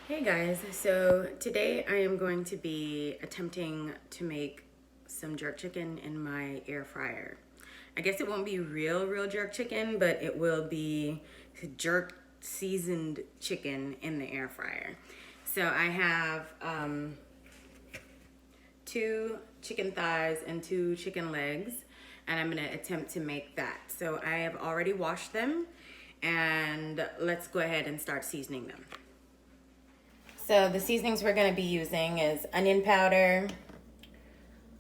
Hey guys, so today I am going to be attempting to make some jerk chicken in my air fryer. I guess it won't be real jerk chicken, but it will be jerk seasoned chicken in the air fryer. So I have 2 chicken thighs and 2 chicken legs, and I'm gonna attempt to make that. So I have already washed them, and let's go ahead and start seasoning them. So the seasonings we're going to be using is onion powder.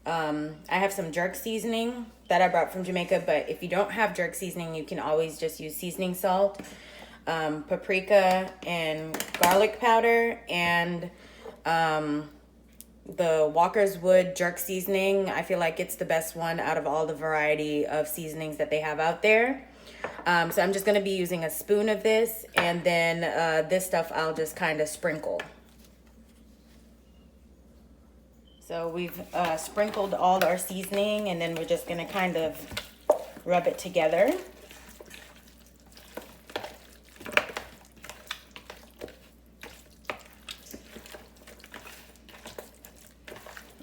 I have some jerk seasoning that I brought from Jamaica, but if you don't have jerk seasoning, you can always just use seasoning salt, paprika and garlic powder, and the Walker's Wood jerk seasoning. I feel like it's the best one out of all the variety of seasonings that they have out there. So I'm just going to be using a spoon of this, and then this stuff I'll just kind of sprinkle. So we've sprinkled all our seasoning, and then we're just gonna kind of rub it together.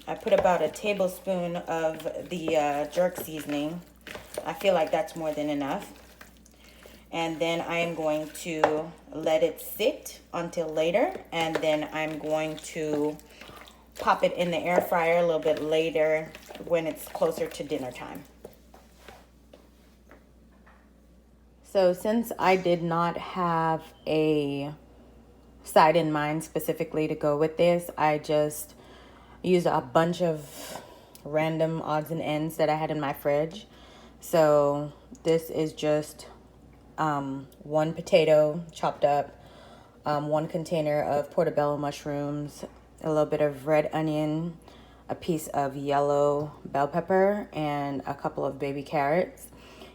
I put about a tablespoon of the jerk seasoning. I feel like that's more than enough. And then I am going to let it sit until later, and then I'm going to pop it in the air fryer a little bit later when it's closer to dinner time. So since I did not have a side in mind specifically to go with this, I just used a bunch of random odds and ends that I had in my fridge. So this is just 1 potato chopped up, 1 container of portobello mushrooms, a little bit of red onion, a piece of yellow bell pepper, and a couple of baby carrots.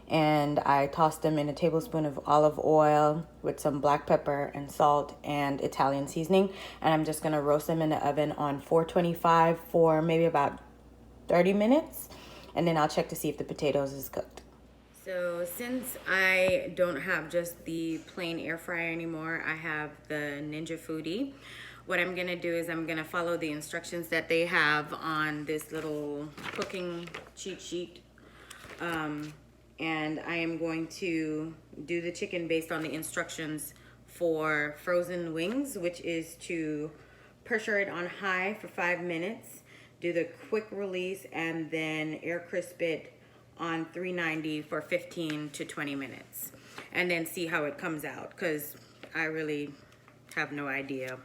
And I tossed them in a tablespoon of olive oil with some black pepper and salt and Italian seasoning. And I'm just gonna roast them in the oven on 425 for maybe about 30 minutes. And then I'll check to see if the potatoes is cooked. So since I don't have just the plain air fryer anymore, I have the Ninja Foodi. What I'm gonna do is I'm gonna follow the instructions that they have on this little cooking cheat sheet. And I am going to do the chicken based on the instructions for frozen wings, which is to pressure it on high for 5 minutes, do the quick release, and then air crisp it on 390 for 15 to 20 minutes. And then see how it comes out, because I really have no idea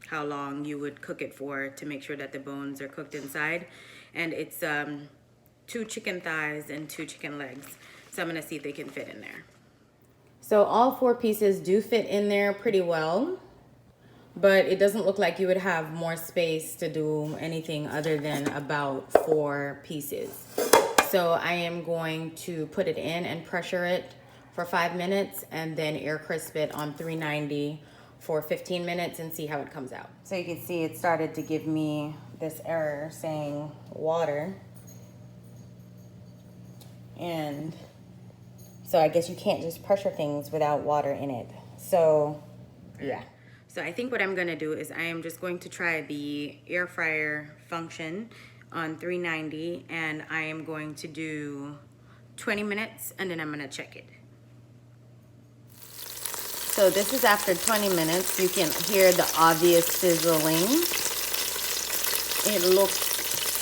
how long you would cook it for to make sure that the bones are cooked inside. And it's 2 chicken thighs and 2 chicken legs. So I'm gonna see if they can fit in there. So all 4 pieces do fit in there pretty well, but it doesn't look like you would have more space to do anything other than about 4 pieces. So I am going to put it in and pressure it for 5 minutes, and then air crisp it on 390 for 15 minutes and see how it comes out. So you can see it started to give me this error saying water. And so I guess you can't just pressure things without water in it. So yeah. So I think what I'm gonna do is I am just going to try the air fryer function on 390, and I am going to do 20 minutes and then I'm gonna check it. So this is after 20 minutes. You can hear the obvious sizzling. It looks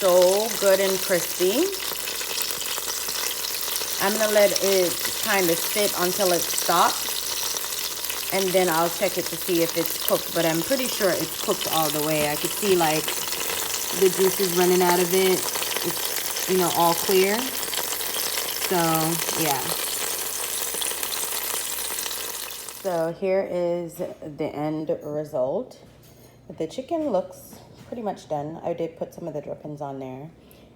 so good and crispy. I'm gonna let it kind of sit until it stops, and then I'll check it to see if it's cooked, but I'm pretty sure it's cooked all the way. I could see like the juices running out of it. It's, you know, all clear. So yeah. So here is the end result. The chicken looks pretty much done. I did put some of the drippings on there,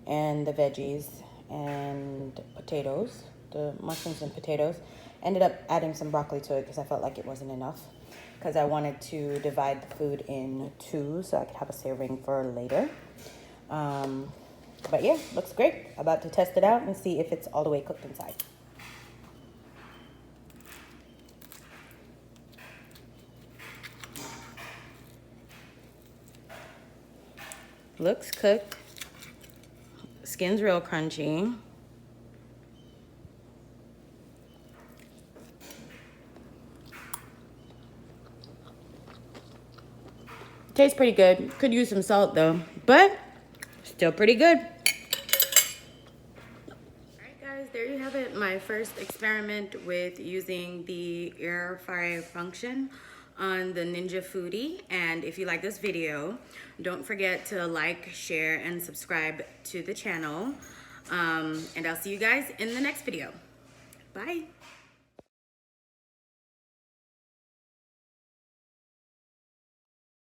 and the veggies and potatoes, the mushrooms and potatoes. Ended up adding some broccoli to it because I felt like it wasn't enough, because I wanted to divide the food in 2 so I could have a serving for later. But yeah, looks great. About to test it out and see if it's all the way cooked inside. Looks cooked. Skin's real crunchy. Tastes pretty good. Could use some salt though, but still pretty good. Alright guys, there you have it. My first experiment with using the air fryer function on the Ninja Foodi. And if you like this video, don't forget to like, share, and subscribe to the channel. And I'll see you guys in the next video. Bye.